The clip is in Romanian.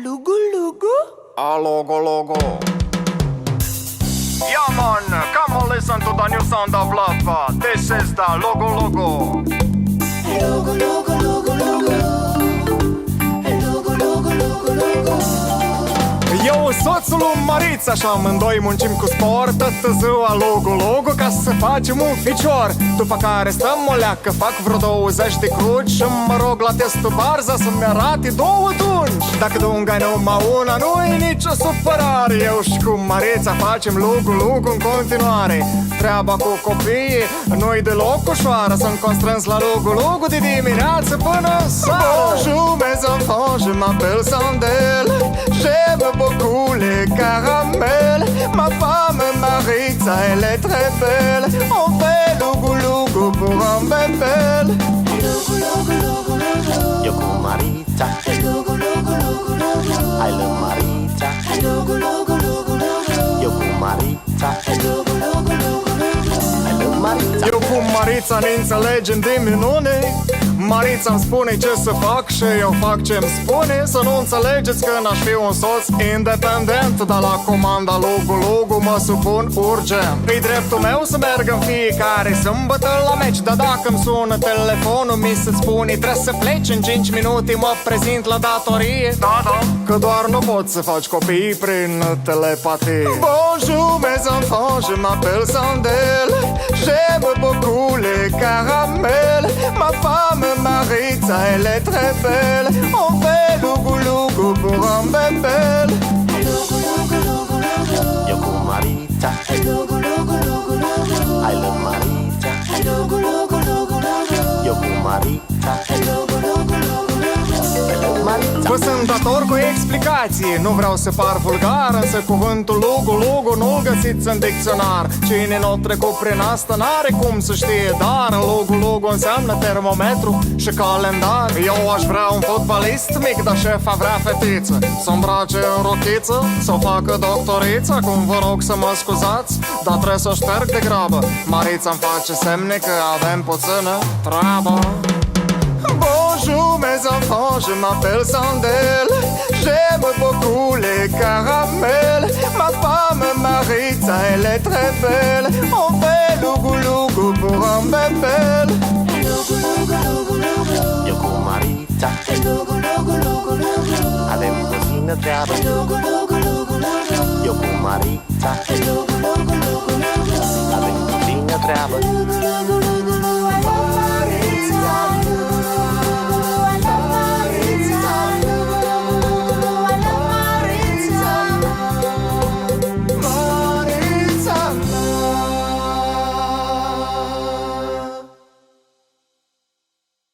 Lugu Lugu? Logo Logo. Yeah man, come on listen to the new sound of love. This is the Logo Logo. Logo Logo Logo Logo. Logo Logo Logo Logo. Eu, soțul lui Marița și amândoi muncim cu sport toată ziua logo logo ca să facem un ficior. După care stăm o leacă, fac vreo 20 de cruci și mă rog la testul Barza să-mi arate 2 tunci. Dacă dunga numai una, nu-i nicio supărare. Eu și cu Marița facem logo logo în continuare. Treaba cu copiii nu-i deloc ușoară. Sunt constrâns la logo logo de dimineață până seara. Bonjour mes enfants, je m'appelle Sandel. J'aime beaucoup les caramels. Ma femme Maritza, elle est très belle. On fait logo logo pour un bébel. Logo Logo Logo Logo. Yo cu Maritza, Logo Logo Logo Logo. I love Maritza. Logo Logo Logo Logo. Yo cu Maritza, Logo Logo Logo Logo. I love Maritza. Eu cu Marița ne înțelegem de minune. Marița îmi spune ce să fac și eu fac ce-mi spune. Să nu înțelegeți că n-aș fi un soț independent, dar la comanda Logo Logo mă supun urgent. E dreptul meu să merg în fiecare sâmbătă la meci, dar dacă îmi sună telefonul mi se spune trebuie să pleci în 5 minute, mă prezint la datorie. Da, da, că doar nu poți să faci copii prin telepatie. Bonjour mes enfants, je m'appelle Sandel. J'aime beaucoup les caramels. Ma femme Maritza, elle est très belle. On fait logo logo pour un bébel. Logo Logo Logo Logo. Yo cu Maritza, Logo Logo Logo Logo. I love Maritza. Logo Logo Logo Logo. Yo cu Maritza, Logo Logo Logo Logo. I love Maritza. Vă sunt dator cu explicații. Nu vreau să par vulgar, însă cuvântul logo logo nu-l găsiți în dicționar. Cine n-o trecut prin asta n-are cum să știe, dar logo logo înseamnă termometru și calendar. Eu aș vrea un fotbalist mic, dar șefa vrea fetiță. Să îmbrace în rochiță, să o facă doctoriță. Acum vă rog să mă scuzați, dar trebuie să o șterg de grabă. Marița-mi face semne că avem puțină treabă. Bonjour mes enfants, je m'appelle Sandel. J'aime beaucoup les caramels. Ma femme Maritza, elle est très belle. On fait logo logo pour un bébel. Logo Logo Logo Logo. Yo cu Maritza, Logo Logo Logo Logo. avem puțină treabă. Logo Logo Logo Logo. Yo cu Maritza, Logo Logo Logo Logo. avem puțină treabă. Logo Logo Logo.